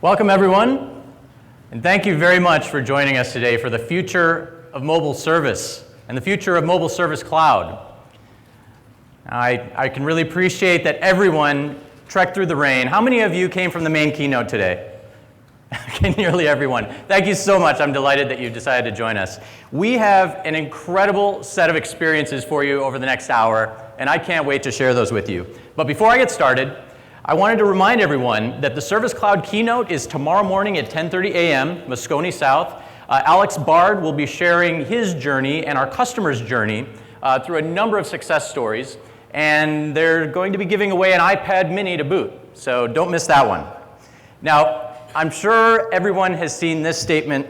Welcome, everyone, and thank you very much for joining us today for the future of mobile service and the future of mobile service cloud. I can really appreciate that everyone trekked through the rain. How many of you came from the main keynote today? Nearly everyone. Thank you so much. I'm delighted that you decided to join us. We have an incredible set of experiences for you over the next hour, and I can't wait to share those with you. But before I get started, I wanted to remind everyone that the Service Cloud keynote is tomorrow morning at 10:30 a.m., Moscone South. Alex Bard will be sharing his journey and our customers' journey through a number of success stories, and they're going to be giving away an iPad mini to boot, so don't miss that one. Now, I'm sure everyone has seen this statement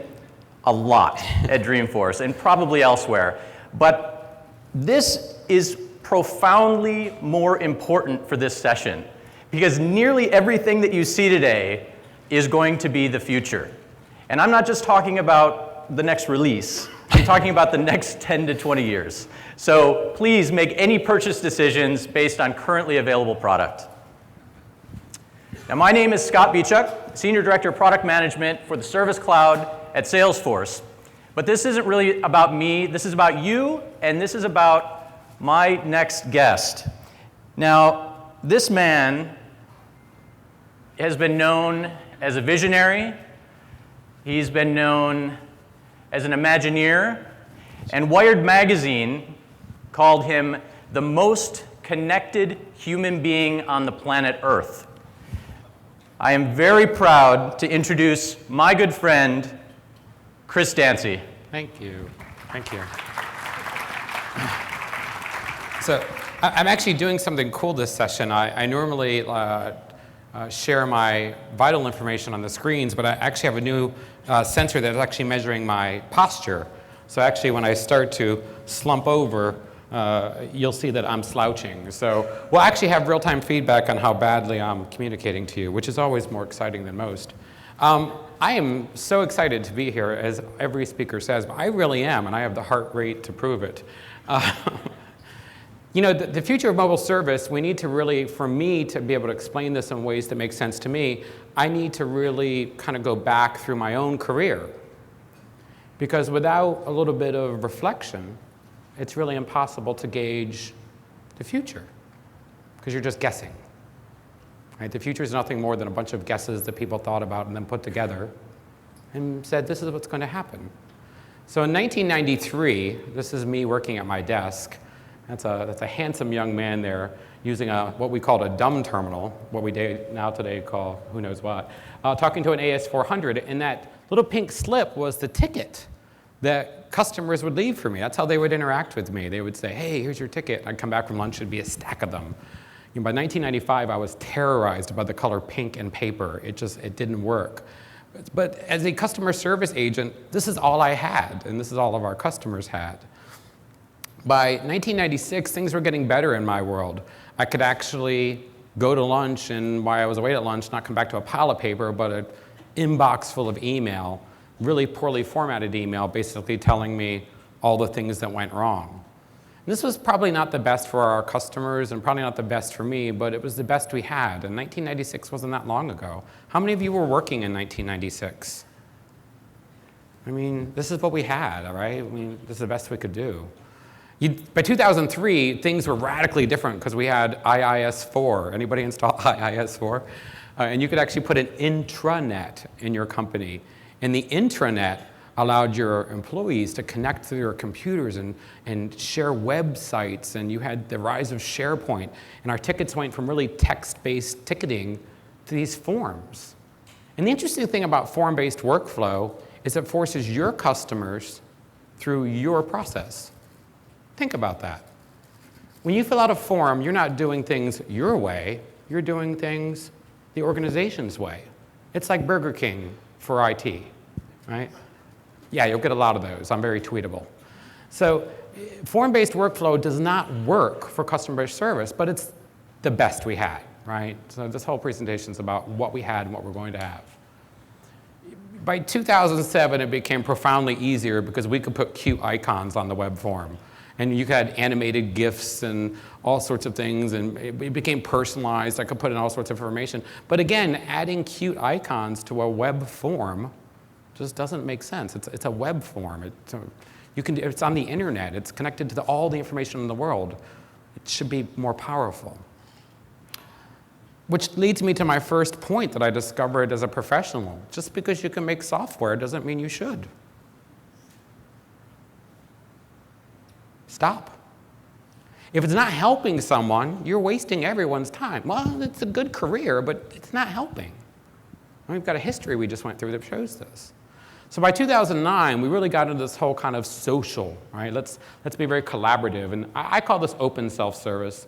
a lot at Dreamforce and probably elsewhere, but this is profoundly more important for this session, because nearly everything that you see today is going to be the future. And I'm not just talking about the next release, I'm talking about the next 10 to 20 years. So please make any purchase decisions based on currently available product. Now, my name is Scott Biechuk, Senior Director of Product Management for the Service Cloud at Salesforce. But this isn't really about me, this is about you, and this is about my next guest. Now, this man has been known as a visionary, he's been known as an Imagineer, and Wired Magazine called him the most connected human being on the planet Earth. I am very proud to introduce my good friend, Chris Dancy. Thank you. Thank you. So I'm actually doing something cool this session. I normally share my vital information on the screens, but I actually have a new sensor that's actually measuring my posture. So actually when I start to slump over, you'll see that I'm slouching. So we'll actually have real-time feedback on how badly I'm communicating to you, which is always more exciting than most. I am so excited to be here, as every speaker says, but I really am, and I have the heart rate to prove it. You know, the future of mobile service, we need to really, for me to be able to explain this in ways that make sense to me, I need to really kind of go back through my own career. Because without a little bit of reflection, it's really impossible to gauge the future, because you're just guessing. Right? The future is nothing more than a bunch of guesses that people thought about and then put together and said, this is what's going to happen. So in 1993, this is me working at my desk. That's a handsome young man there using what we called a dumb terminal, what we now today call who knows what, talking to an AS400, and that little pink slip was the ticket that customers would leave for me. That's how they would interact with me. They would say, hey, here's your ticket. I'd come back from lunch, it'd be a stack of them. You know, by 1995, I was terrorized by the color pink and paper. It didn't work. But as a customer service agent, this is all I had, and this is all of our customers had. By 1996, things were getting better in my world. I could actually go to lunch, and while I was away at lunch, not come back to a pile of paper, but an inbox full of email, really poorly formatted email, basically telling me all the things that went wrong. And this was probably not the best for our customers, and probably not the best for me, but it was the best we had. And 1996 wasn't that long ago. How many of you were working in 1996? I mean, this is what we had, all right? I mean, this is the best we could do. By 2003, things were radically different because we had IIS-4. Anybody install IIS-4? And you could actually put an intranet in your company. And the intranet allowed your employees to connect through your computers and share websites. And you had the rise of SharePoint. And our tickets went from really text-based ticketing to these forms. And the interesting thing about form-based workflow is it forces your customers through your process. Think about that. When you fill out a form, you're not doing things your way, you're doing things the organization's way. It's like Burger King for IT, right? Yeah, you'll get a lot of those. I'm very tweetable. So form-based workflow does not work for customer-based service, but it's the best we had, right? So this whole presentation is about what we had and what we're going to have. By 2007, it became profoundly easier because we could put cute icons on the web form. And you had animated GIFs and all sorts of things, and it became personalized. I could put in all sorts of information. But again, adding cute icons to a web form just doesn't make sense. It's a web form. It's on the internet. It's connected to all the information in the world. It should be more powerful. Which leads me to my first point that I discovered as a professional. Just because you can make software doesn't mean you should. Stop. If it's not helping someone, you're wasting everyone's time. Well, it's a good career, but it's not helping. And we've got a history we just went through that shows this. So by 2009, we really got into this whole kind of social, right? Let's be very collaborative. And I call this open self-service.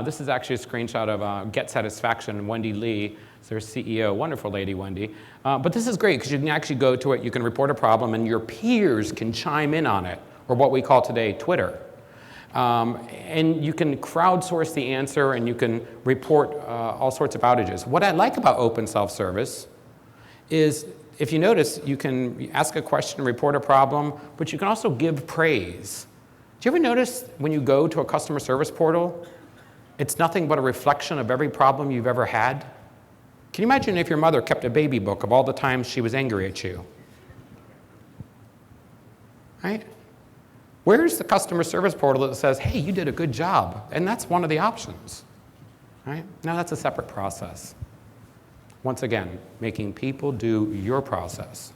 This is actually a screenshot of Get Satisfaction. Wendy Lee is their CEO, wonderful lady, Wendy. But this is great because you can actually go to it, you can report a problem, and your peers can chime in on it, or what we call today Twitter. And you can crowdsource the answer, and you can report all sorts of outages. What I like about open self-service is, if you notice, you can ask a question, report a problem, but you can also give praise. Do you ever notice when you go to a customer service portal, it's nothing but a reflection of every problem you've ever had? Can you imagine if your mother kept a baby book of all the times she was angry at you? Right? Where's the customer service portal that says, hey, you did a good job? And that's one of the options. Right? Now that's a separate process. Once again, making people do your process.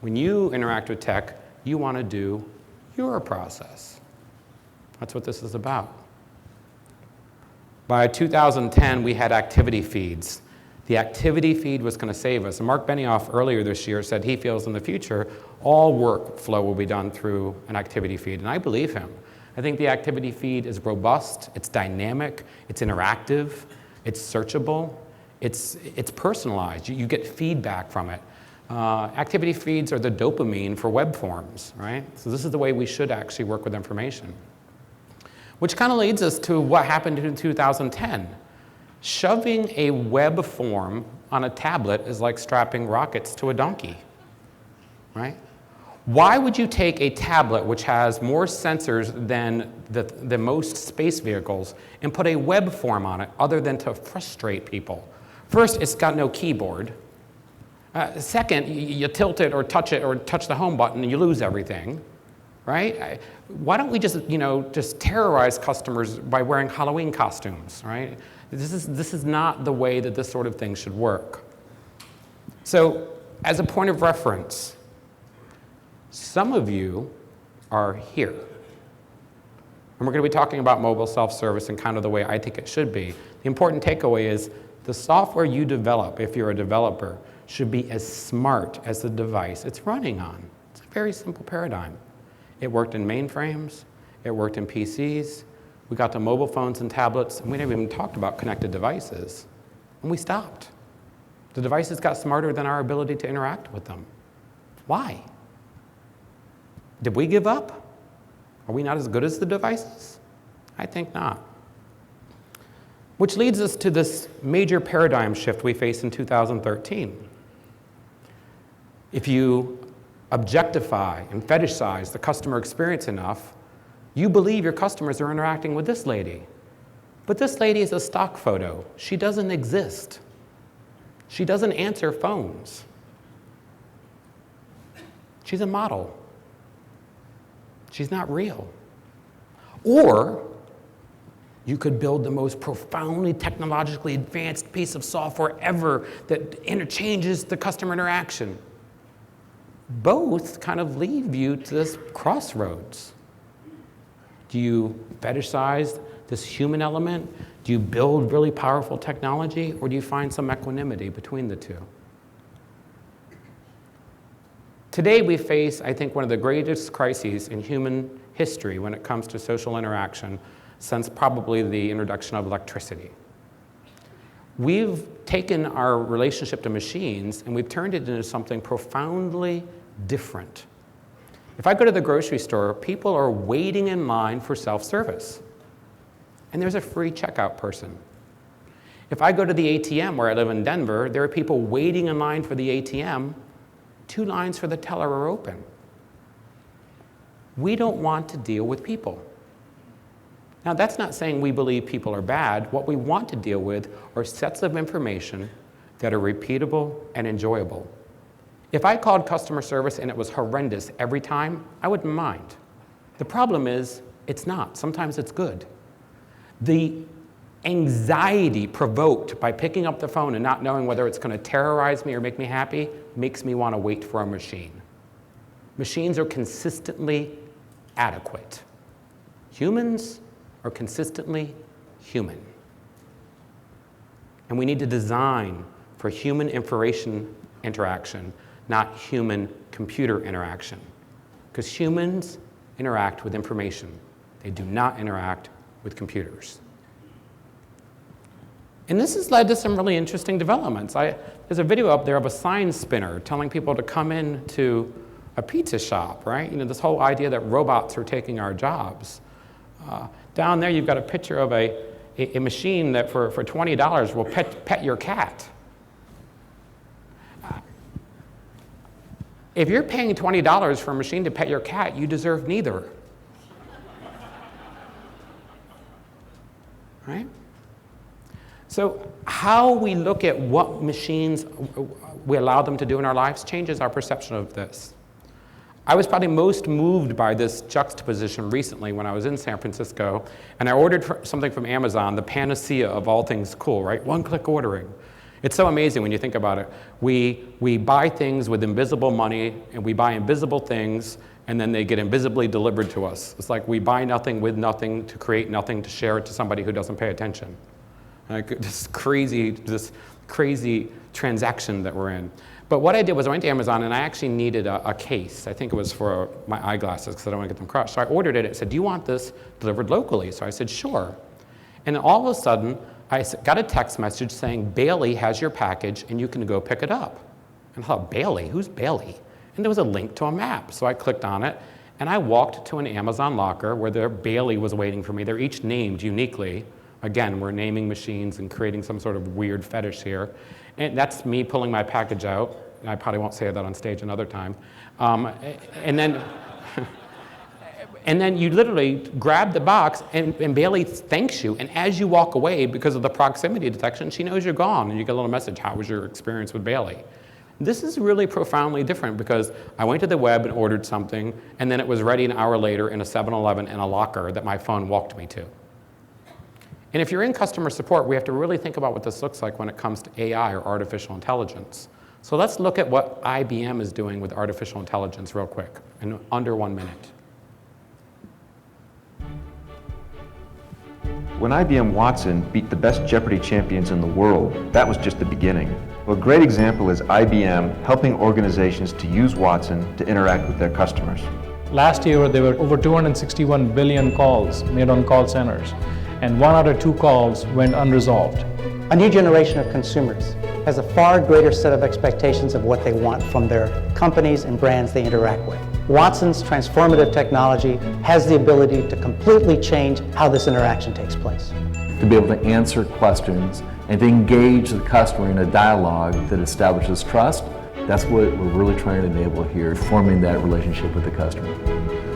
When you interact with tech, you want to do your process. That's what this is about. By 2010, we had activity feeds. The activity feed was going to save us. And Mark Benioff earlier this year said he feels in the future all workflow will be done through an activity feed. And I believe him. I think the activity feed is robust, it's dynamic, it's interactive, it's searchable, it's personalized. You get feedback from it. Activity feeds are the dopamine for web forms, right? So this is the way we should actually work with information. Which kind of leads us to what happened in 2010. Shoving a web form on a tablet is like strapping rockets to a donkey, right? Why would you take a tablet which has more sensors than the most space vehicles and put a web form on it other than to frustrate people? First, it's got no keyboard. Second, you tilt it or touch the home button and you lose everything, right? Why don't we just terrorize customers by wearing Halloween costumes, right? This is not the way that this sort of thing should work. So, as a point of reference, some of you are here. And we're going to be talking about mobile self-service and kind of the way I think it should be. The important takeaway is the software you develop, if you're a developer, should be as smart as the device it's running on. It's a very simple paradigm. It worked in mainframes. It worked in PCs. We got to mobile phones and tablets, and we never even talked about connected devices. And we stopped. The devices got smarter than our ability to interact with them. Why? Did we give up? Are we not as good as the devices? I think not. Which leads us to this major paradigm shift we face in 2013. If you objectify and fetishize the customer experience enough, you believe your customers are interacting with this lady. But this lady is a stock photo. She doesn't exist. She doesn't answer phones. She's a model. She's not real. Or you could build the most profoundly technologically advanced piece of software ever that interchanges the customer interaction. Both kind of lead you to this crossroads. Do you fetishize this human element? Do you build really powerful technology? Or do you find some equanimity between the two? Today we face, I think, one of the greatest crises in human history when it comes to social interaction since probably the introduction of electricity. We've taken our relationship to machines and we've turned it into something profoundly different. If I go to the grocery store, people are waiting in line for self-service. And there's a free checkout person. If I go to the ATM where I live in Denver, there are people waiting in line for the ATM. 2 lines for the teller are open. We don't want to deal with people. Now, that's not saying we believe people are bad. What we want to deal with are sets of information that are repeatable and enjoyable. If I called customer service and it was horrendous every time, I wouldn't mind. The problem is, it's not. Sometimes it's good. The anxiety provoked by picking up the phone and not knowing whether it's going to terrorize me or make me happy makes me want to wait for a machine. Machines are consistently adequate. Humans are consistently human. And we need to design for human information interaction, not human computer interaction. Because humans interact with information. They do not interact with computers. And this has led to some really interesting developments. There's a video up there of a sign spinner telling people to come in to a pizza shop, right? You know, this whole idea that robots are taking our jobs. Down there, you've got a picture of a machine that for $20 will pet your cat. If you're paying $20 for a machine to pet your cat, you deserve neither. Right? So how we look at what machines we allow them to do in our lives changes our perception of this. I was probably most moved by this juxtaposition recently when I was in San Francisco, and I ordered something from Amazon, the panacea of all things cool, right? One-click ordering. It's so amazing when you think about it. We buy things with invisible money, and we buy invisible things, and then they get invisibly delivered to us. It's like we buy nothing with nothing to create nothing to share it to somebody who doesn't pay attention. Like this crazy transaction that we're in. But what I did was I went to Amazon and I actually needed a case. I think it was for my eyeglasses because I don't want to get them crushed. So I ordered it. It said, "Do you want this delivered locally?" So I said, "Sure." And then all of a sudden, I got a text message saying, "Bailey has your package and you can go pick it up." And I thought, Bailey? Who's Bailey? And there was a link to a map. So I clicked on it and I walked to an Amazon locker where their Bailey was waiting for me. They're each named uniquely. Again, we're naming machines and creating some sort of weird fetish here. And that's me pulling my package out. I probably won't say that on stage another time. And then you literally grab the box and Bailey thanks you. And as you walk away, because of the proximity detection, she knows you're gone. And you get a little message, "How was your experience with Bailey?" This is really profoundly different because I went to the web and ordered something, and then it was ready an hour later in a 7-Eleven in a locker that my phone walked me to. And if you're in customer support, we have to really think about what this looks like when it comes to AI or artificial intelligence. So let's look at what IBM is doing with artificial intelligence real quick, in under 1 minute. When IBM Watson beat the best Jeopardy champions in the world, that was just the beginning. Well, a great example is IBM helping organizations to use Watson to interact with their customers. Last year, there were over 261 billion calls made on call centers, and 1 out of 2 calls went unresolved. A new generation of consumers has a far greater set of expectations of what they want from their companies and brands they interact with. Watson's transformative technology has the ability to completely change how this interaction takes place. To be able to answer questions and to engage the customer in a dialogue that establishes trust, that's what we're really trying to enable here, forming that relationship with the customer.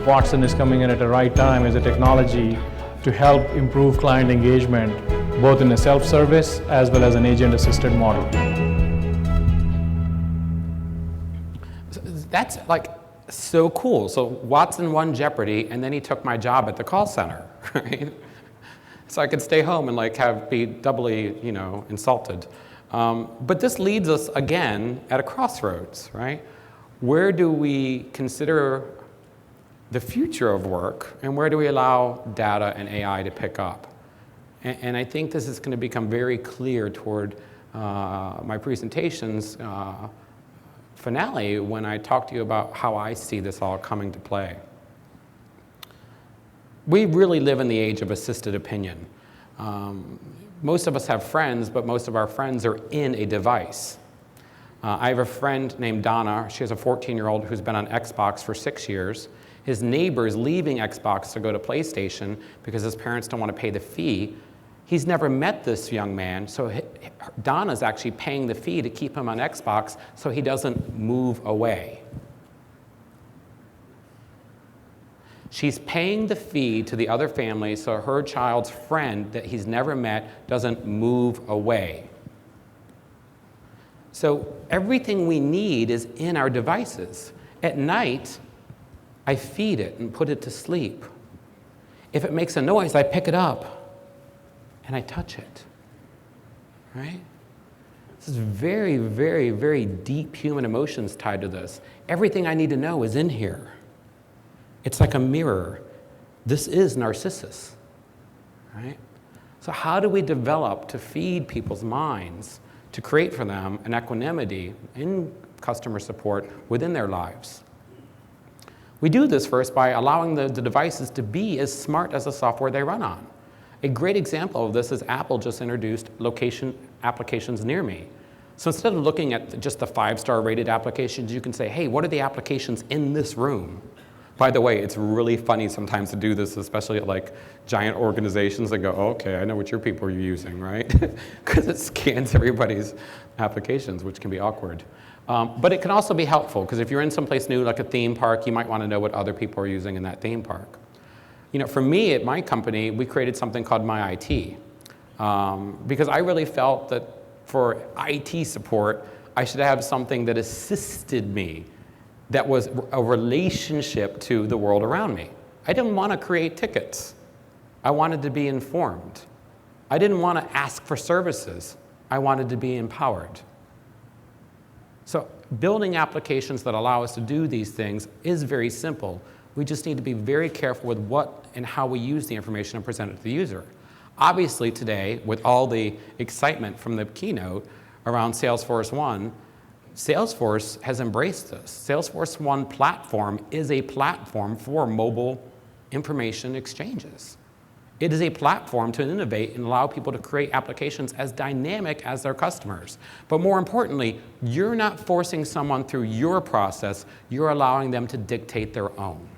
Watson is coming in at the right time as a technology to help improve client engagement, both in a self-service as well as an agent-assisted model. That's like so cool. So Watson won Jeopardy, and then he took my job at the call center, right? So I could stay home and be doubly, insulted. But this leads us again at a crossroads, right? Where do we consider the future of work, and where do we allow data and AI to pick up? And I think this is going to become very clear toward my presentation's finale when I talk to you about how I see this all coming to play. We really live in the age of assisted opinion. Most of us have friends, but most of our friends are in a device. I have a friend named Donna. She has a 14-year-old who's been on Xbox for 6 years. His neighbor is leaving Xbox to go to PlayStation because his parents don't want to pay the fee. He's never met this young man, so Donna's actually paying the fee to keep him on Xbox so he doesn't move away. She's paying the fee to the other family so her child's friend that he's never met doesn't move away. So everything we need is in our devices. At night, I feed it and put it to sleep. If it makes a noise, I pick it up and I touch it, right? This is very, very, very deep human emotions tied to this. Everything I need to know is in here. It's like a mirror. This is Narcissus, right? So how do we develop to feed people's minds, to create for them an equanimity in customer support within their lives? We do this first by allowing the devices to be as smart as the software they run on. A great example of this is Apple just introduced location applications near me. So instead of looking at just the 5-star rated applications, you can say, hey, what are the applications in this room? By the way, it's really funny sometimes to do this, especially at like giant organizations that go, okay, I know what your people are using, right? Because it scans everybody's applications, which can be awkward. But it can also be helpful, because if you're in someplace new, like a theme park, you might want to know what other people are using in that theme park. You know, for me, at my company, we created something called My IT, because I really felt that for IT support, I should have something that assisted me, that was a relationship to the world around me. I didn't want to create tickets. I wanted to be informed. I didn't want to ask for services. I wanted to be empowered. So building applications that allow us to do these things is very simple. We just need to be very careful with what and how we use the information and present it to the user. Obviously today, with all the excitement from the keynote around Salesforce One, Salesforce has embraced this. Salesforce One platform is a platform for mobile information exchanges. It is a platform to innovate and allow people to create applications as dynamic as their customers. But more importantly, you're not forcing someone through your process, you're allowing them to dictate their own.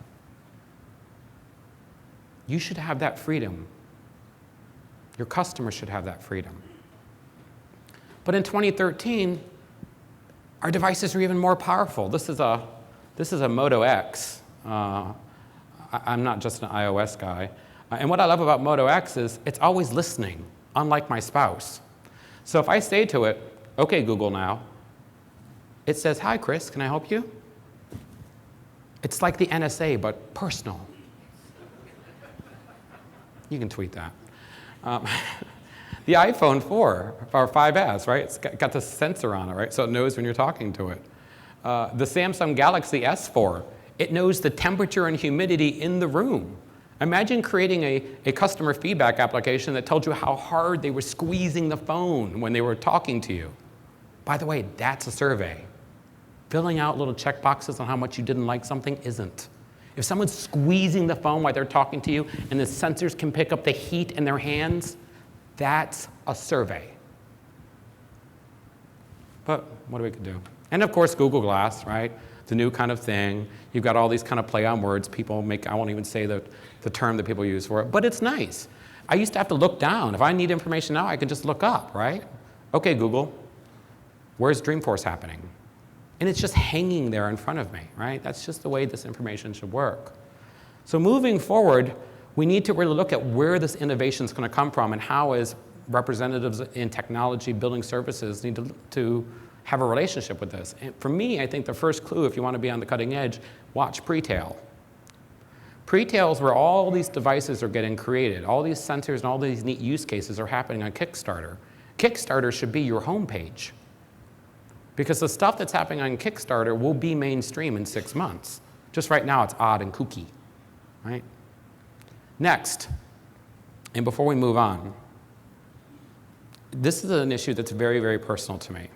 You should have that freedom. Your customers should have that freedom. But in 2013, our devices are even more powerful. This is a Moto X. I'm not just an iOS guy. And what I love about Moto X is it's always listening, unlike my spouse. So if I say to it, okay, Google now, it says, hi, Chris, can I help you? It's like the NSA, but personal. You can tweet that. The iPhone 4 or 5S, right? It's got the sensor on it, right? So it knows when you're talking to it. The Samsung Galaxy S4, it knows the temperature and humidity in the room. Imagine creating a customer feedback application that told you how hard they were squeezing the phone when they were talking to you. By the way, that's a survey. Filling out little checkboxes on how much you didn't like something isn't. If someone's squeezing the phone while they're talking to you and the sensors can pick up the heat in their hands, that's a survey. But what do we do? And of course, Google Glass, right? The new kind of thing. You've got all these kind of play on words people make. I won't even say the term that people use for it, but it's nice. I used to have to look down. If I need information now, I can just look up, right? Okay, Google, where's Dreamforce happening? And it's just hanging there in front of me, right? That's just the way this information should work. So moving forward, we need to really look at where this innovation is going to come from and how, as representatives in technology building services, need to have a relationship with this. And for me, I think the first clue, if you want to be on the cutting edge, watch Pre-tail. Pre-tail is where all these devices are getting created. All these sensors and all these neat use cases are happening on Kickstarter. Kickstarter should be your homepage, because the stuff that's happening on Kickstarter will be mainstream in 6 months. Just right now, it's odd and kooky, right? Next, and before we move on, this is an issue that's very, very personal to me.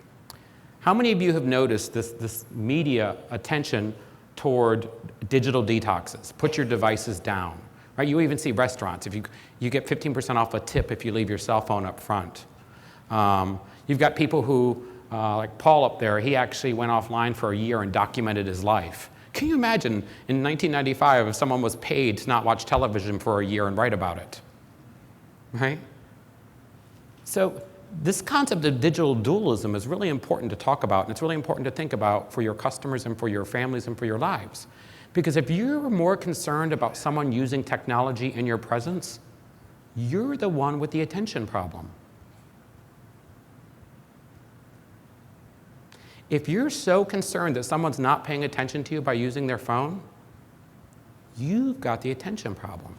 How many of you have noticed this media attention toward digital detoxes? Put your devices down, right? You even see restaurants. If you get 15% off a tip if you leave your cell phone up front. You've got people who, like Paul up there, he actually went offline for a year and documented his life. Can you imagine in 1995 if someone was paid to not watch television for a year and write about it, right? So this concept of digital dualism is really important to talk about, and it's really important to think about for your customers and for your families and for your lives. Because if you're more concerned about someone using technology in your presence, you're the one with the attention problem. If you're so concerned that someone's not paying attention to you by using their phone, you've got the attention problem.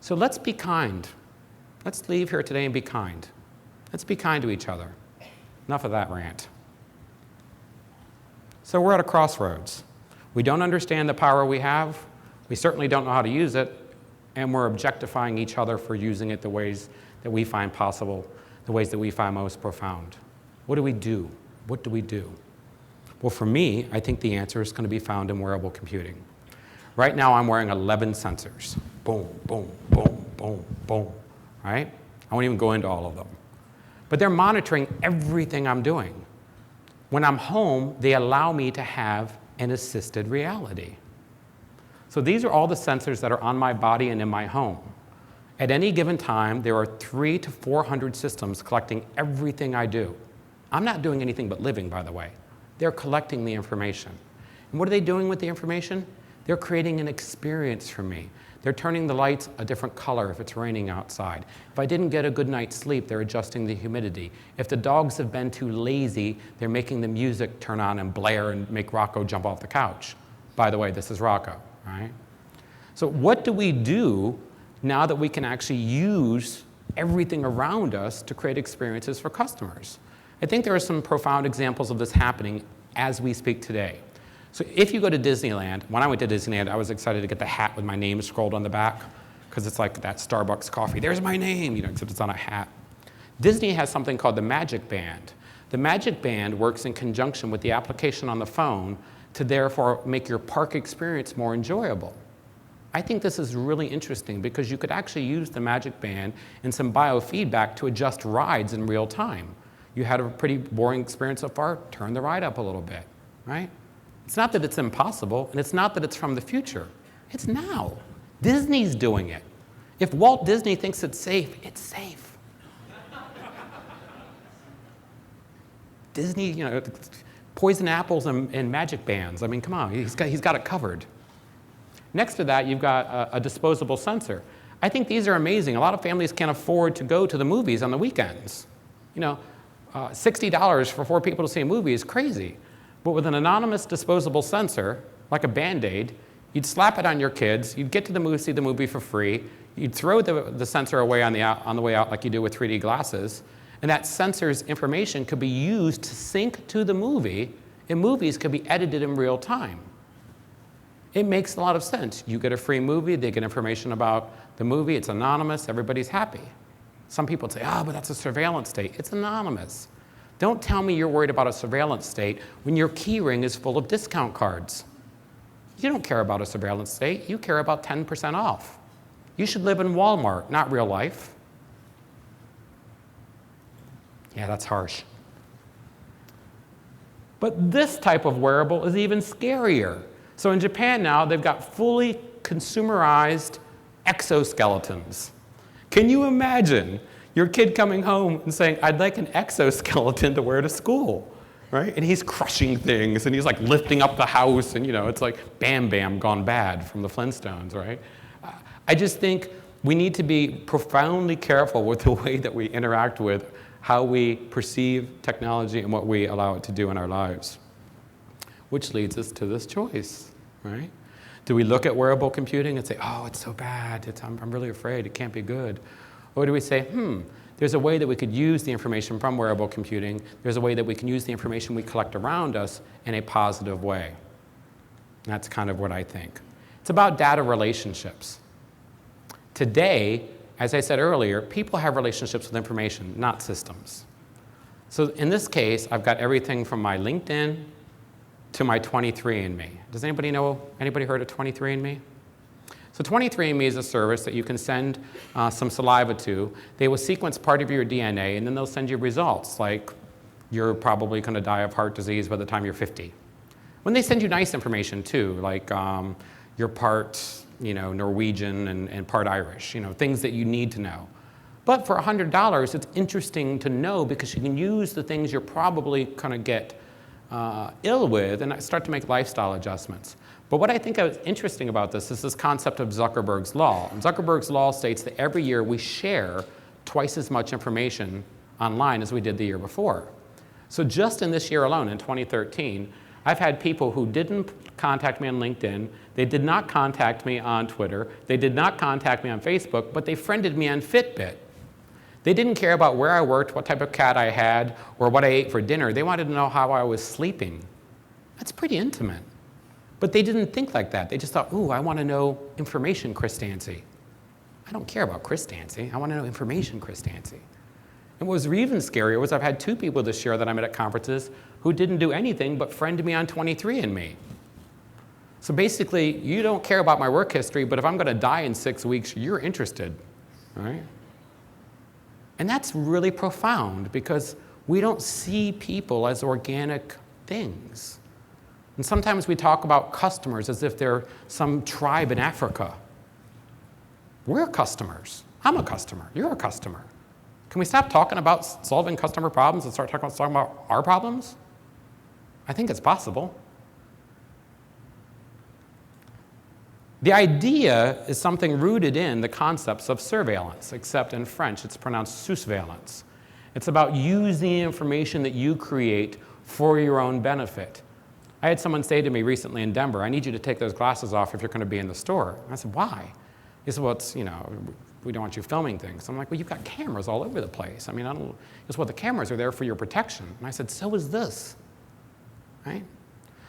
So let's be kind. Let's leave here today and be kind. Let's be kind to each other. Enough of that rant. So we're at a crossroads. We don't understand the power we have. We certainly don't know how to use it. And we're objectifying each other for using it the ways that we find possible, the ways that we find most profound. What do we do? What do we do? Well, for me, I think the answer is going to be found in wearable computing. Right now, I'm wearing 11 sensors. Boom, boom, boom, boom, boom, right? I won't even go into all of them. But they're monitoring everything I'm doing. When I'm home, they allow me to have an assisted reality. So these are all the sensors that are on my body and in my home. At any given time, there are 300 to 400 systems collecting everything I do. I'm not doing anything but living, by the way. They're collecting the information. And what are they doing with the information? They're creating an experience for me. They're turning the lights a different color if it's raining outside. If I didn't get a good night's sleep, they're adjusting the humidity. If the dogs have been too lazy, they're making the music turn on and blare and make Rocco jump off the couch. By the way, this is Rocco, right? So what do we do now that we can actually use everything around us to create experiences for customers? I think there are some profound examples of this happening as we speak today. So if you go to Disneyland, when I went to Disneyland, I was excited to get the hat with my name scrolled on the back, because it's like that Starbucks coffee. There's my name, except it's on a hat. Disney has something called the Magic Band. The Magic Band works in conjunction with the application on the phone to therefore make your park experience more enjoyable. I think this is really interesting because you could actually use the Magic Band and some biofeedback to adjust rides in real time. You had a pretty boring experience so far, turn the ride up a little bit, right? It's not that it's impossible, and it's not that it's from the future. It's now. Disney's doing it. If Walt Disney thinks it's safe, it's safe. Disney, poison apples and magic bands. I mean, come on, he's got it covered. Next to that, you've got a disposable sensor. I think these are amazing. A lot of families can't afford to go to the movies on the weekends. $60 for 4 people to see a movie is crazy. But with an anonymous disposable sensor, like a Band-Aid, you'd slap it on your kids, you'd get to the movie, see the movie for free, you'd throw the sensor away on the way out like you do with 3D glasses, and that sensor's information could be used to sync to the movie, and movies could be edited in real time. It makes a lot of sense. You get a free movie, they get information about the movie, it's anonymous, everybody's happy. Some people say, but that's a surveillance state. It's anonymous. Don't tell me you're worried about a surveillance state when your key ring is full of discount cards. You don't care about a surveillance state. You care about 10% off. You should live in Walmart, not real life. Yeah, that's harsh. But this type of wearable is even scarier. So in Japan now, they've got fully consumerized exoskeletons. Can you imagine your kid coming home and saying, I'd like an exoskeleton to wear to school, right? And he's crushing things, and he's like lifting up the house, and it's like Bam Bam gone bad from the Flintstones, right? I just think we need to be profoundly careful with the way that we interact with how we perceive technology and what we allow it to do in our lives. Which leads us to this choice, right? Do we look at wearable computing and say, it's so bad, I'm really afraid, it can't be good? Or do we say, there's a way that we could use the information from wearable computing, there's a way that we can use the information we collect around us in a positive way? And that's kind of what I think. It's about data relationships. Today, as I said earlier, people have relationships with information, not systems. So in this case, I've got everything from my LinkedIn to my 23andMe. Does anybody heard of 23andMe? So 23andMe is a service that you can send some saliva to. They will sequence part of your DNA, and then they'll send you results, like you're probably going to die of heart disease by the time you're 50. When they send you nice information, too, like you're part Norwegian and part Irish, things that you need to know. But for $100, it's interesting to know because you can use the things you're probably going to get ill with, and I start to make lifestyle adjustments. But what I think is interesting about this is this concept of Zuckerberg's Law. And Zuckerberg's Law states that every year we share twice as much information online as we did the year before. So just in this year alone, in 2013, I've had people who didn't contact me on LinkedIn, they did not contact me on Twitter, they did not contact me on Facebook, but they friended me on Fitbit. They didn't care about where I worked, what type of cat I had, or what I ate for dinner. They wanted to know how I was sleeping. That's pretty intimate. But they didn't think like that. They just thought, ooh, I want to know information, Chris Dancy. I don't care about Chris Dancy. I want to know information, Chris Dancy. And what was even scarier was I've had 2 people this year that I met at conferences who didn't do anything but friend me on 23andMe. So basically, you don't care about my work history, but if I'm going to die in 6 weeks, you're interested, right? And that's really profound because we don't see people as organic things. And sometimes we talk about customers as if they're some tribe in Africa. We're customers. I'm a customer. You're a customer. Can we stop talking about solving customer problems and start talking about our problems? I think it's possible. The idea is something rooted in the concepts of surveillance, except in French it's pronounced surveillance. It's about using the information that you create for your own benefit. I had someone say to me recently in Denver, I need you to take those glasses off if you're going to be in the store. And I said, why? He said, well, it's, we don't want you filming things. I'm like, well, you've got cameras all over the place. I mean, the cameras are there for your protection. And I said, so is this, right?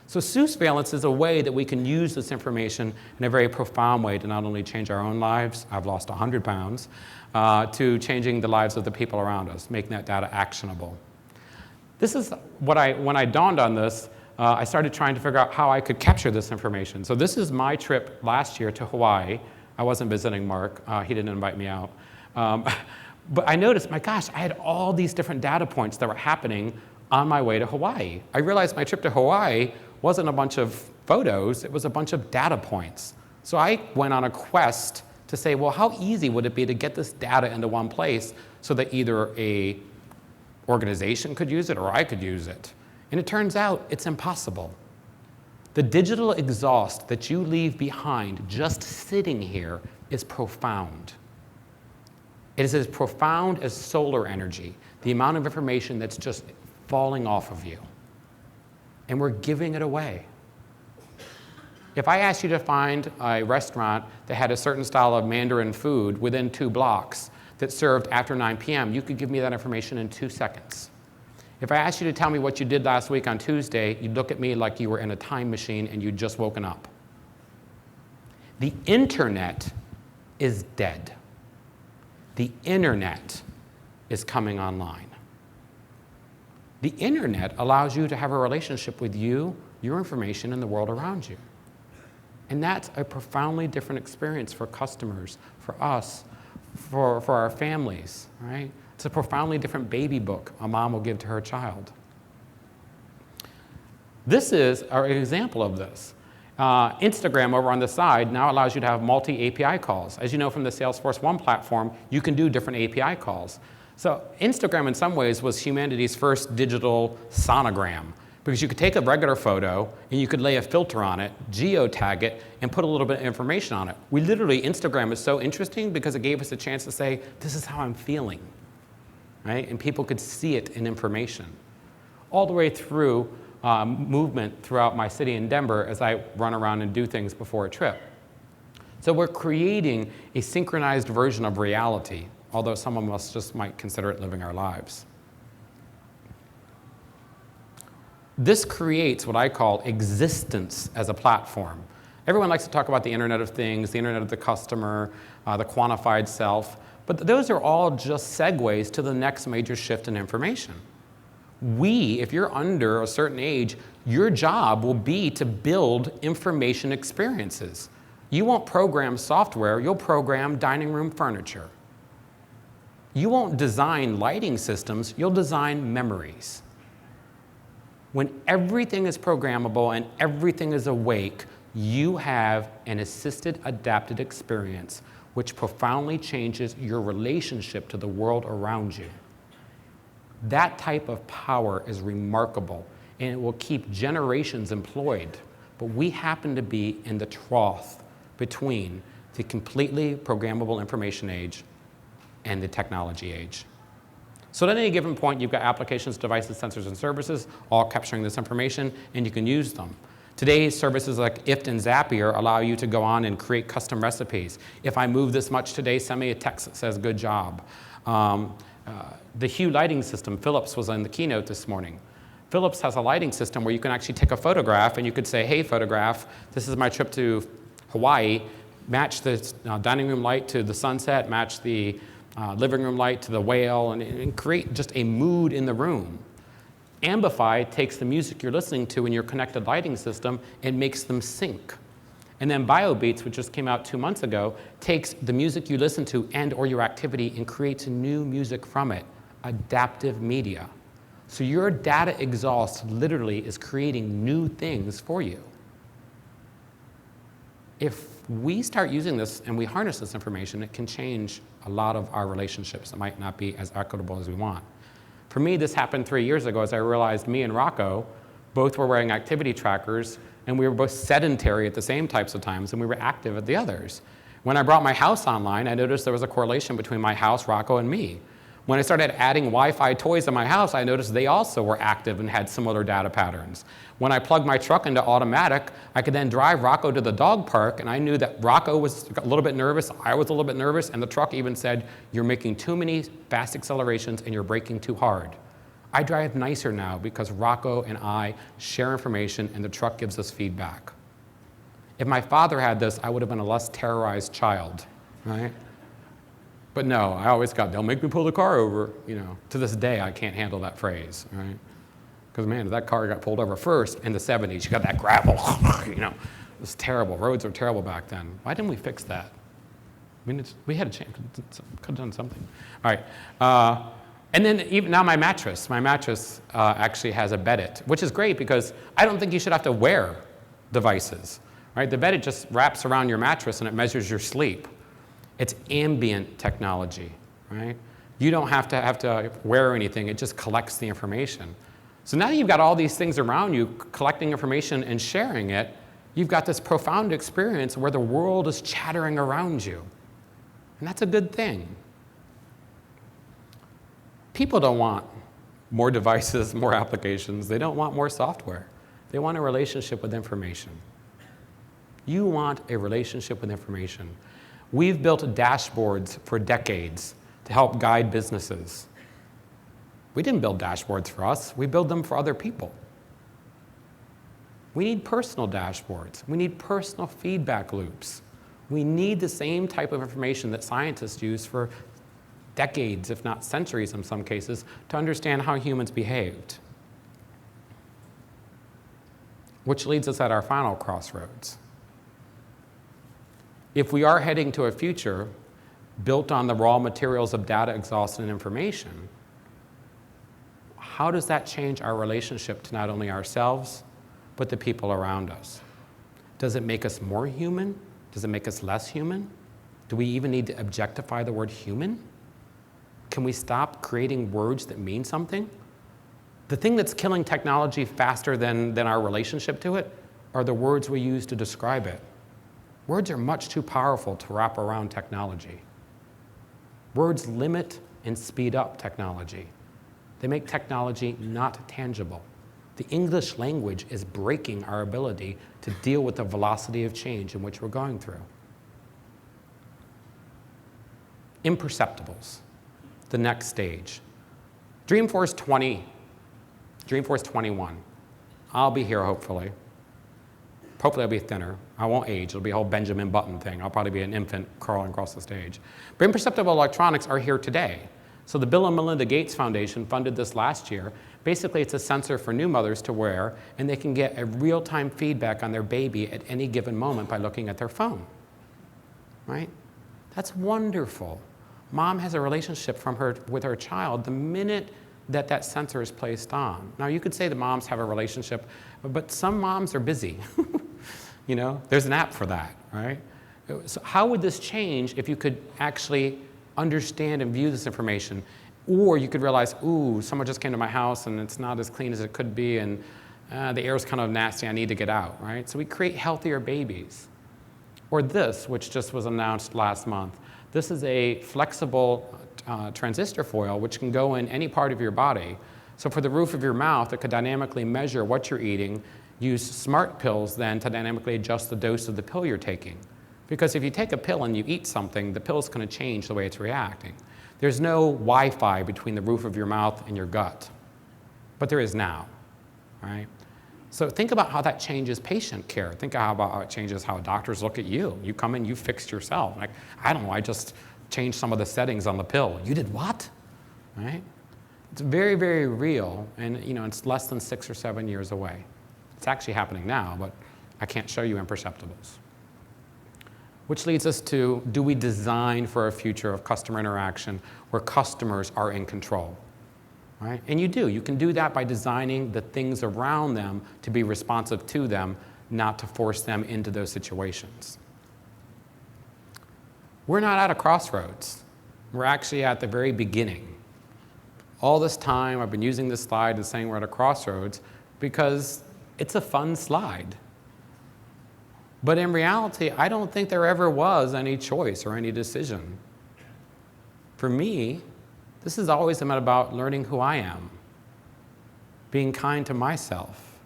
So surveillance is a way that we can use this information in a very profound way to not only change our own lives, I've lost 100 pounds, to changing the lives of the people around us, making that data actionable. This is when I dawned on this, I started trying to figure out how I could capture this information. So this is my trip last year to Hawaii. I wasn't visiting Mark. He didn't invite me out. But I noticed, my gosh, I had all these different data points that were happening on my way to Hawaii. I realized my trip to Hawaii wasn't a bunch of photos, it was a bunch of data points. So I went on a quest to say, well, how easy would it be to get this data into one place so that either a organization could use it or I could use it? And it turns out it's impossible. The digital exhaust that you leave behind just sitting here is profound. It is as profound as solar energy, the amount of information that's just falling off of you. And we're giving it away. If I asked you to find a restaurant that had a certain style of Mandarin food within 2 blocks that served after 9 p.m., you could give me that information in 2 seconds. If I asked you to tell me what you did last week on Tuesday, you'd look at me like you were in a time machine and you'd just woken up. The internet is dead. The internet is coming online. The internet allows you to have a relationship with you, your information, and the world around you. And that's a profoundly different experience for customers, for us, for our families, right? It's a profoundly different baby book a mom will give to her child. This is an example of this. Instagram over on the side now allows you to have multi-API calls. As you know from the Salesforce One platform, you can do different API calls. So Instagram in some ways was humanity's first digital sonogram, because you could take a regular photo and you could lay a filter on it, geotag it, and put a little bit of information on it. Instagram is so interesting because it gave us a chance to say, this is how I'm feeling, right? And people could see it in information. All the way through movement throughout my city in Denver as I run around and do things before a trip. So we're creating a synchronized version of reality, although some of us just might consider it living our lives. This creates what I call existence as a platform. Everyone likes to talk about the Internet of Things, the Internet of the Customer, the quantified self, but those are all just segues to the next major shift in information. If you're under a certain age, your job will be to build information experiences. You won't program software, you'll program dining room furniture. You won't design lighting systems, you'll design memories. When everything is programmable and everything is awake, you have an assisted adapted experience which profoundly changes your relationship to the world around you. That type of power is remarkable, and it will keep generations employed. But we happen to be in the trough between the completely programmable information age and the technology age. So at any given point, you've got applications, devices, sensors, and services all capturing this information, and you can use them. Today's services like IFT and Zapier allow you to go on and create custom recipes. If I move this much today, send me a text that says good job. The Hue lighting system, Philips was in the keynote this morning. Philips has a lighting system where you can actually take a photograph and you could say, hey, photograph, this is my trip to Hawaii, match the dining room light to the sunset, match the living room light to the whale, and create just a mood in the room. Amplify takes the music you're listening to in your connected lighting system and makes them sync. And then BioBeats, which just came out 2 months ago, takes the music you listen to and or your activity and creates new music from it, adaptive media. So your data exhaust literally is creating new things for you. If we start using this and we harness this information, it can change a lot of our relationships that might not be as equitable as we want. For me, this happened 3 years ago as I realized me and Rocco both were wearing activity trackers, and we were both sedentary at the same types of times, and we were active at the others. When I brought my house online, I noticed there was a correlation between my house, Rocco, and me. When I started adding Wi-Fi toys in my house, I noticed they also were active and had similar data patterns. When I plugged my truck into automatic, I could then drive Rocco to the dog park, and I knew that Rocco was a little bit nervous, I was a little bit nervous, and the truck even said, you're making too many fast accelerations and you're braking too hard. I drive nicer now because Rocco and I share information and the truck gives us feedback. If my father had this, I would have been a less terrorized child, right? But no, I always got, they'll make me pull the car over. You know, to this day, I can't handle that phrase, right? Because man, if that car got pulled over first in the 70s, you got that gravel, you know, it was terrible. Roads were terrible back then. Why didn't we fix that? I mean, we had a chance, could have done something. All right, and then even now my mattress actually has a Bedit, which is great because I don't think you should have to wear devices, right? The Bedit just wraps around your mattress and it measures your sleep. It's ambient technology, right? You don't have to wear anything, it just collects the information. So now that you've got all these things around you collecting information and sharing it, you've got this profound experience where the world is chattering around you. And that's a good thing. People don't want more devices, more applications. They don't want more software. They want a relationship with information. You want a relationship with information. We've built dashboards for decades to help guide businesses. We didn't build dashboards for us. We build them for other people. We need personal dashboards. We need personal feedback loops. We need the same type of information that scientists use for decades, if not centuries in some cases, to understand how humans behaved. Which leads us at our final crossroads. If we are heading to a future built on the raw materials of data, exhaustion, and information, how does that change our relationship to not only ourselves, but the people around us? Does it make us more human? Does it make us less human? Do we even need to objectify the word human? Can we stop creating words that mean something? The thing that's killing technology faster than our relationship to it are the words we use to describe it. Words are much too powerful to wrap around technology. Words limit and speed up technology. They make technology not tangible. The English language is breaking our ability to deal with the velocity of change in which we're going through. Imperceptibles, the next stage. Dreamforce 20, Dreamforce 21. I'll be here, hopefully. Hopefully I'll be thinner. I won't age. It'll be a whole Benjamin Button thing. I'll probably be an infant crawling across the stage. But imperceptible electronics are here today. So the Bill and Melinda Gates Foundation funded this last year. Basically, it's a sensor for new mothers to wear, and they can get a real-time feedback on their baby at any given moment by looking at their phone, right? That's wonderful. Mom has a relationship with her child the minute that sensor is placed on. Now, you could say the moms have a relationship, but some moms are busy. You know, there's an app for that, right? So how would this change if you could actually understand and view this information? Or you could realize, ooh, someone just came to my house and it's not as clean as it could be, and The air's kind of nasty, I need to get out, right? So we create healthier babies. Or this, which just was announced last month. This is a flexible transistor foil which can go in any part of your body. So for the roof of your mouth, it could dynamically measure what you're eating, use smart pills then to dynamically adjust the dose of the pill you're taking. Because if you take a pill and you eat something, the pill's going to change the way it's reacting. There's no Wi-Fi between the roof of your mouth and your gut, but there is now, right? So think about how that changes patient care. Think about how it changes how doctors look at you. You come in, you fixed yourself. Like, I don't know, I just changed some of the settings on the pill. You did what? Right? It's very, very real, and it's less than 6 or 7 years away. It's actually happening now, but I can't show you imperceptibles. Which leads us to, do we design for a future of customer interaction where customers are in control? Right? And you do. You can do that by designing the things around them to be responsive to them, not to force them into those situations. We're not at a crossroads. We're actually at the very beginning. All this time, I've been using this slide and saying we're at a crossroads because it's a fun slide. But in reality, I don't think there ever was any choice or any decision. For me, this has always been about learning who I am, being kind to myself,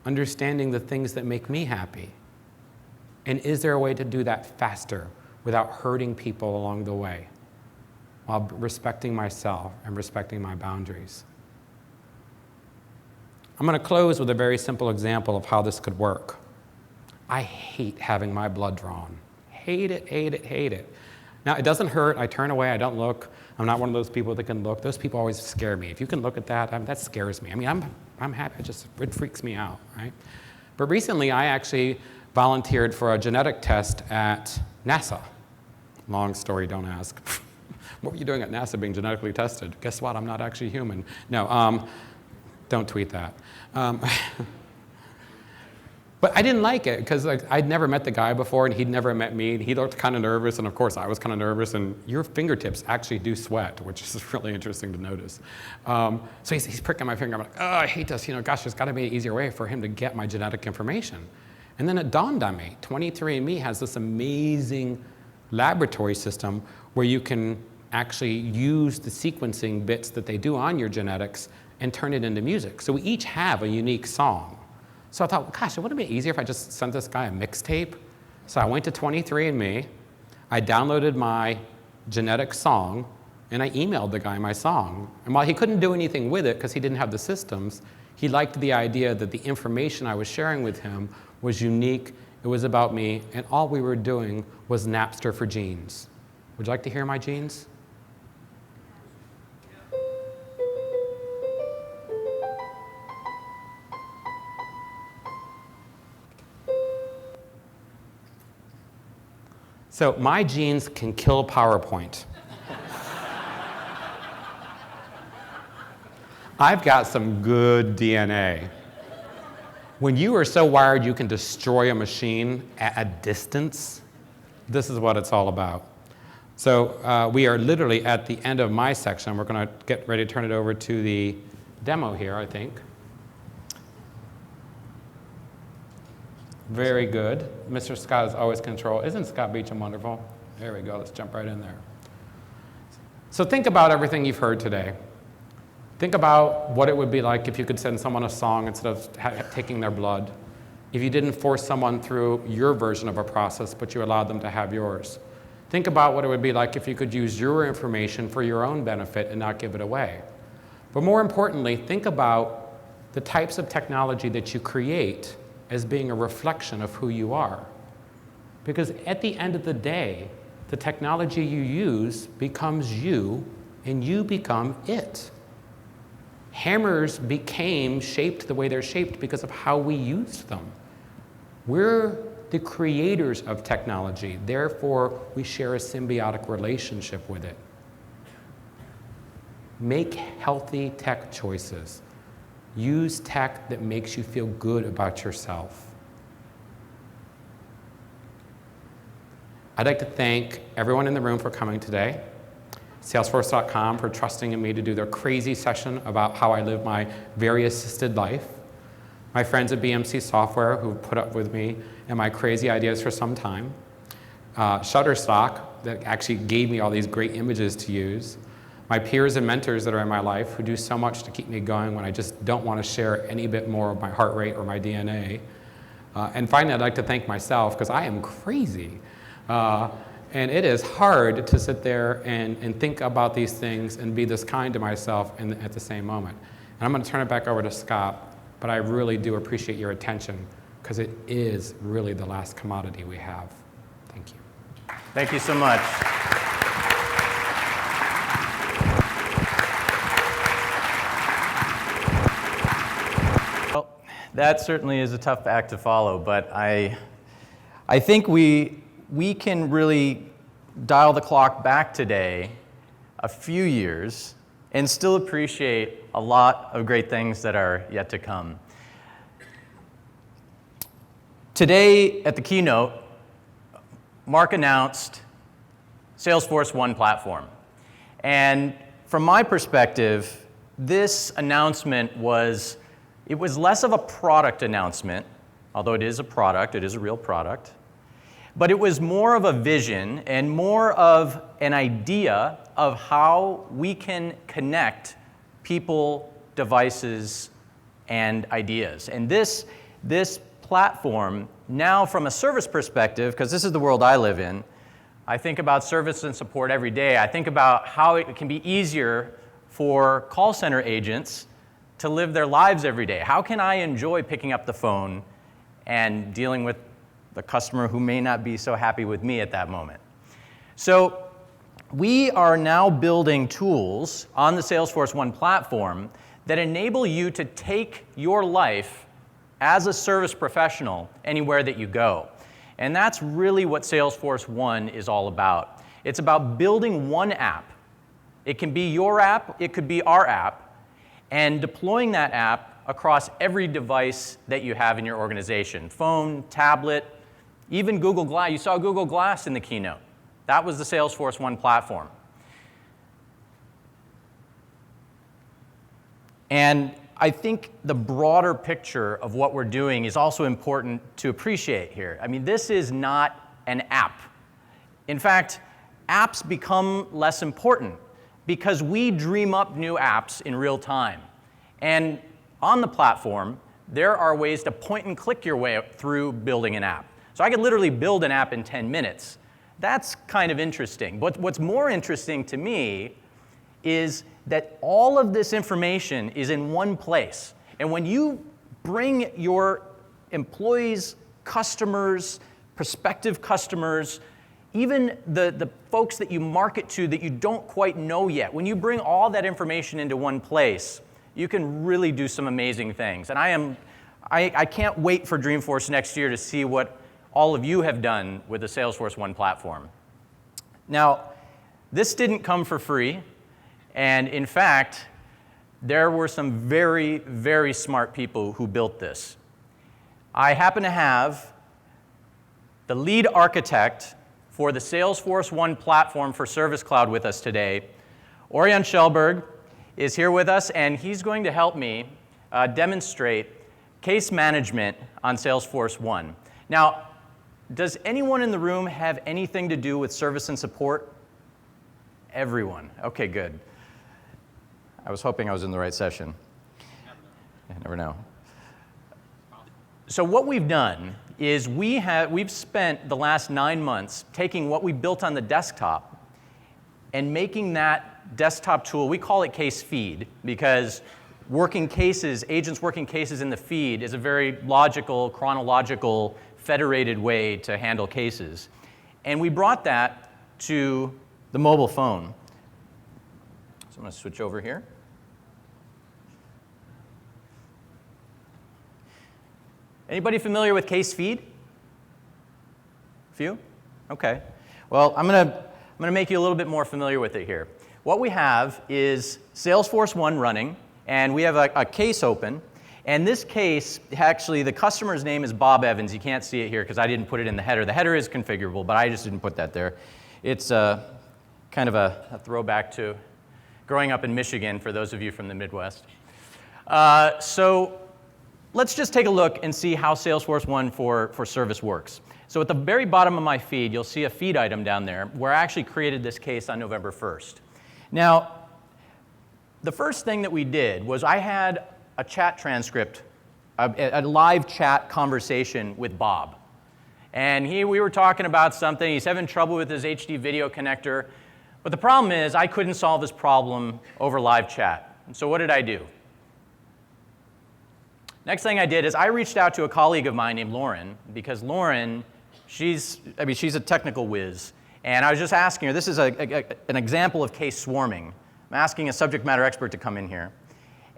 understanding the things that make me happy. And is there a way to do that faster without hurting people along the way, while respecting myself and respecting my boundaries? I'm going to close with a very simple example of how this could work. I hate having my blood drawn. Hate it, hate it, hate it. Now, it doesn't hurt. I turn away. I don't look. I'm not one of those people that can look. Those people always scare me. If you can look at that, that scares me. I mean, I'm happy. It freaks me out, right? But recently, I actually volunteered for a genetic test at NASA. Long story, don't ask. What were you doing at NASA being genetically tested? Guess what? I'm not actually human. No, don't tweet that. But I didn't like it because I'd never met the guy before and he'd never met me. And he looked kind of nervous, and of course I was kind of nervous. And your fingertips actually do sweat, which is really interesting to notice. So he's pricking my finger. I'm like, oh, I hate this. Gosh, there's got to be an easier way for him to get my genetic information. And then it dawned on me, 23andMe has this amazing laboratory system where you can actually use the sequencing bits that they do on your genetics and turn it into music. So we each have a unique song. So I thought, gosh, it wouldn't it be easier if I just sent this guy a mixtape? So I went to 23andMe, I downloaded my genetic song, and I emailed the guy my song. And while he couldn't do anything with it because he didn't have the systems, he liked the idea that the information I was sharing with him was unique, it was about me, and all we were doing was Napster for genes. Would you like to hear my genes? So my genes can kill PowerPoint. I've got some good DNA. When you are so wired you can destroy a machine at a distance, this is what it's all about. So we are literally at the end of my section. We're going to get ready to turn it over to the demo here, I think. Very good. Mr. Scott is always control. Isn't Scott Beecham wonderful? There we go. Let's jump right in there. So think about everything you've heard today. Think about what it would be like if you could send someone a song instead of taking their blood. If you didn't force someone through your version of a process, but you allowed them to have yours. Think about what it would be like if you could use your information for your own benefit and not give it away. But more importantly, think about the types of technology that you create as being a reflection of who you are. Because at the end of the day, the technology you use becomes you, and you become it. Hammers became shaped the way they're shaped because of how we used them. We're the creators of technology, therefore we share a symbiotic relationship with it. Make healthy tech choices. Use tech that makes you feel good about yourself. I'd like to thank everyone in the room for coming today, Salesforce.com for trusting in me to do their crazy session about how I live my very assisted life, my friends at BMC Software who put up with me and my crazy ideas for some time, Shutterstock that actually gave me all these great images to use, my peers and mentors that are in my life who do so much to keep me going when I just don't want to share any bit more of my heart rate or my DNA. And finally, I'd like to thank myself because I am crazy. And it is hard to sit there and think about these things and be this kind to myself at the same moment. And I'm going to turn it back over to Scott, but I really do appreciate your attention because it is really the last commodity we have. Thank you. Thank you so much. Well, that certainly is a tough act to follow, but I think we can really dial the clock back today a few years and still appreciate a lot of great things that are yet to come. Today at the keynote, Mark announced Salesforce One Platform. And from my perspective, this announcement was less of a product announcement, although it is a product, it is a real product, but it was more of a vision and more of an idea of how we can connect people, devices, and ideas. And this platform, now from a service perspective, because this is the world I live in, I think about service and support every day. I think about how it can be easier for call center agents to live their lives every day. How can I enjoy picking up the phone and dealing with the customer who may not be so happy with me at that moment? So we are now building tools on the Salesforce One platform that enable you to take your life as a service professional anywhere that you go. And that's really what Salesforce One is all about. It's about building one app. It can be your app, it could be our app, and deploying that app across every device that you have in your organization. Phone, tablet, even Google Glass. You saw Google Glass in the keynote. That was the Salesforce One platform. And I think the broader picture of what we're doing is also important to appreciate here. I mean, this is not an app. In fact, apps become less important because we dream up new apps in real time. And on the platform, there are ways to point and click your way through building an app. So I could literally build an app in 10 minutes. That's kind of interesting. But what's more interesting to me is that all of this information is in one place. And when you bring your employees, customers, prospective customers, even the folks that you market to that you don't quite know yet, when you bring all that information into one place, you can really do some amazing things. And I can't wait for Dreamforce next year to see what all of you have done with the Salesforce One platform. Now, this didn't come for free. And in fact, there were some very, very smart people who built this. I happen to have the lead architect for the Salesforce One platform for Service Cloud with us today. Orion Schellberg is here with us, and he's going to help me demonstrate case management on Salesforce One. Now, does anyone in the room have anything to do with service and support? Everyone. Okay, good. I was hoping I was in the right session. You never know. So what we've done is we've spent the last 9 months taking what we built on the desktop and making that desktop tool, we call it Case Feed, because working cases, agents working cases in the feed is a very logical, chronological, federated way to handle cases. And we brought that to the mobile phone. So I'm going to switch over here. Anybody familiar with Case Feed? A few? Okay. Well, I'm going to make you a little bit more familiar with it here. What we have is Salesforce One running, and we have a case open. And this case, actually, the customer's name is Bob Evans. You can't see it here because I didn't put it in the header. The header is configurable, but I just didn't put that there. It's kind of a throwback to growing up in Michigan, for those of you from the Midwest. So let's just take a look and see how Salesforce One for Service works. So at the very bottom of my feed, you'll see a feed item down there where I actually created this case on November 1st. Now, the first thing that we did was I had a chat transcript, a live chat conversation with Bob. And we were talking about something. He's having trouble with his HD video connector. But the problem is I couldn't solve his problem over live chat. And so what did I do? Next thing I did is I reached out to a colleague of mine named Lauren, because Lauren, she's a technical whiz. And I was just asking her, this is an example of case swarming. I'm asking a subject matter expert to come in here.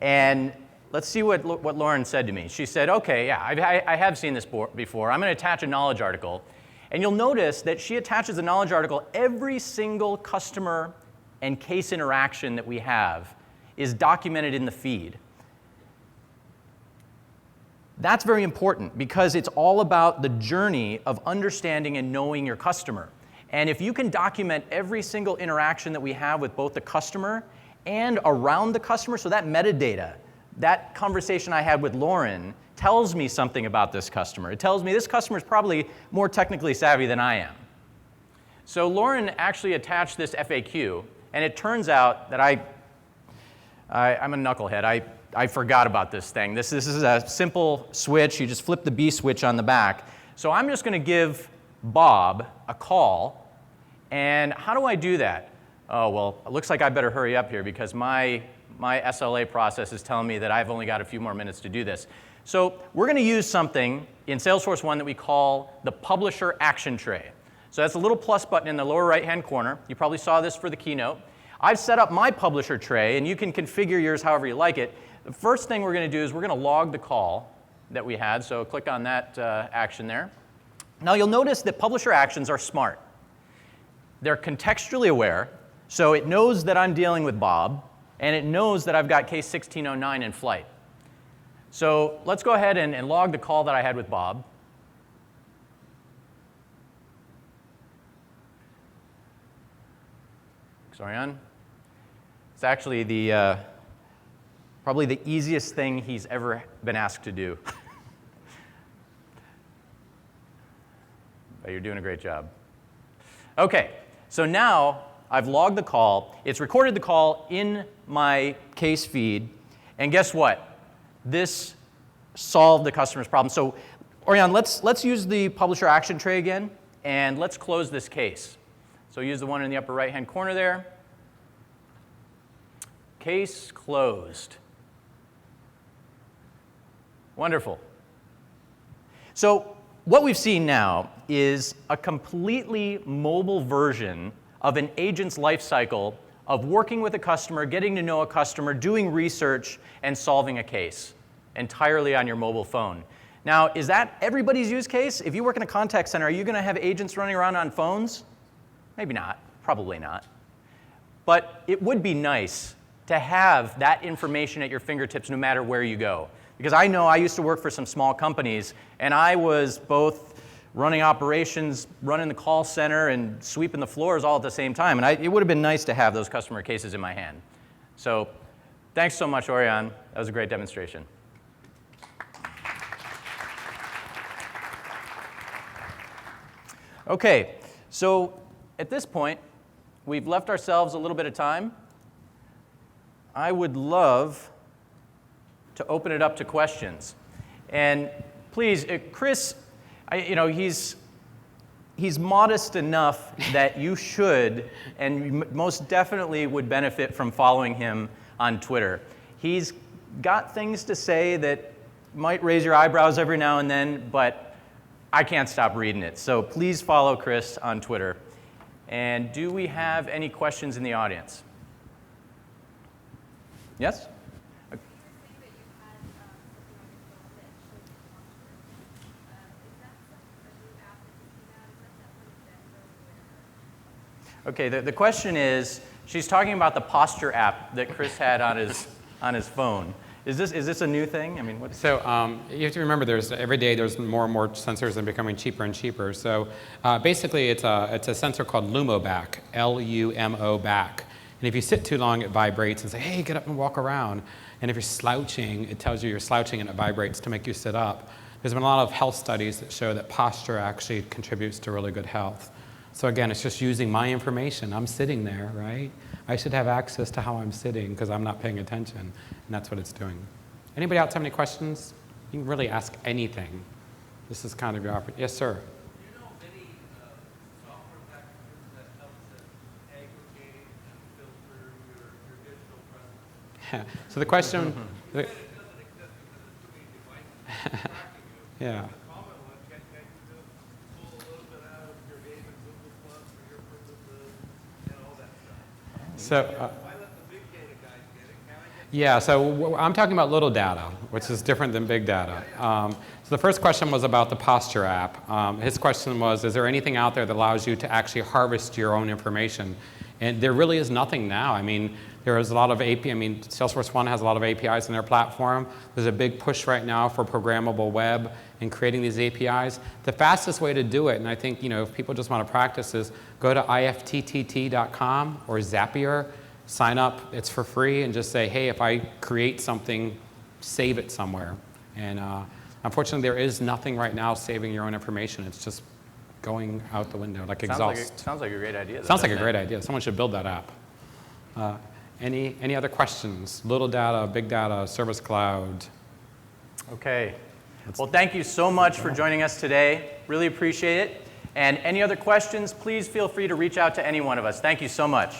And let's see what Lauren said to me. She said, okay, yeah, I have seen this before. I'm going to attach a knowledge article. And you'll notice that she attaches a knowledge article. Every single customer and case interaction that we have is documented in the feed. That's very important because it's all about the journey of understanding and knowing your customer. And if you can document every single interaction that we have with both the customer and around the customer, so that metadata, that conversation I had with Lauren tells me something about this customer. It tells me this customer is probably more technically savvy than I am. So Lauren actually attached this FAQ, and it turns out that I'm a knucklehead. I forgot about this thing. This is a simple switch. You just flip the B switch on the back. So I'm just going to give Bob a call. And how do I do that? Oh, well, it looks like I better hurry up here because my SLA process is telling me that I've only got a few more minutes to do this. So we're going to use something in Salesforce One that we call the Publisher Action Tray. So that's a little plus button in the lower right-hand corner. You probably saw this for the keynote. I've set up my Publisher Tray, and you can configure yours however you like it. The first thing we're going to do is we're going to log the call that we had. So click on that action there. Now you'll notice that Publisher Actions are smart. They're contextually aware, so it knows that I'm dealing with Bob, and it knows that I've got case 1609 in flight. So let's go ahead and log the call that I had with Bob. Xorion. It's actually probably the easiest thing he's ever been asked to do. But you're doing a great job. Okay, so now I've logged the call. It's recorded the call in my case feed. And guess what? This solved the customer's problem. So Orion, let's use the Publisher Action Tray again, and let's close this case. So use the one in the upper right-hand corner there. Case closed. Wonderful. So what we've seen now is a completely mobile version of an agent's life cycle of working with a customer, getting to know a customer, doing research, and solving a case entirely on your mobile phone. Now, is that everybody's use case? If you work in a contact center, are you going to have agents running around on phones? Maybe not. Probably not. But it would be nice to have that information at your fingertips no matter where you go. Because I know I used to work for some small companies, and I was both running operations, running the call center, and sweeping the floors all at the same time. And it would have been nice to have those customer cases in my hand. So thanks so much, Orion. That was a great demonstration. Okay, so at this point, we've left ourselves a little bit of time. I would love to open it up to questions. And please, Chris, he's modest enough that you should and most definitely would benefit from following him on Twitter. He's got things to say that might raise your eyebrows every now and then, but I can't stop reading it. So please follow Chris on Twitter. And do we have any questions in the audience? Yes? Okay, the question is, she's talking about the posture app that Chris had on his phone. Is this a new thing? I mean, what? So you have to remember, every day there's more and more sensors and becoming cheaper and cheaper. So basically, it's a sensor called LumoBack, L-U-M-O back. And if you sit too long, it vibrates and say, hey, get up and walk around. And if you're slouching, it tells you you're slouching and it vibrates to make you sit up. There's been a lot of health studies that show that posture actually contributes to really good health. So again, it's just using my information. I'm sitting there, right? I should have access to how I'm sitting because I'm not paying attention. And that's what it's doing. Anybody else have any questions? You can really ask anything. This is kind of your opportunity. Yes, sir. So the question, yeah. So, yeah, so I'm talking about little data, which is different than big data. So the first question was about the Posture app. His question was, is there anything out there that allows you to actually harvest your own information? And there really is nothing now. I mean, there is a lot of API. I mean, Salesforce One has a lot of APIs in their platform. There's a big push right now for programmable web and creating these APIs. The fastest way to do it, and I think, if people just want to practice, is go to ifttt.com or Zapier, sign up, it's for free, and just say, hey, if I create something, save it somewhere. And unfortunately, there is nothing right now saving your own information. It's just going out the window, like exhaust. Sounds like a great idea. Sounds like a great idea. Someone should build that app. Any other questions? Little data, big data, Service Cloud. Okay. Well, thank you so much for joining us today. Really appreciate it. And any other questions, please feel free to reach out to any one of us. Thank you so much.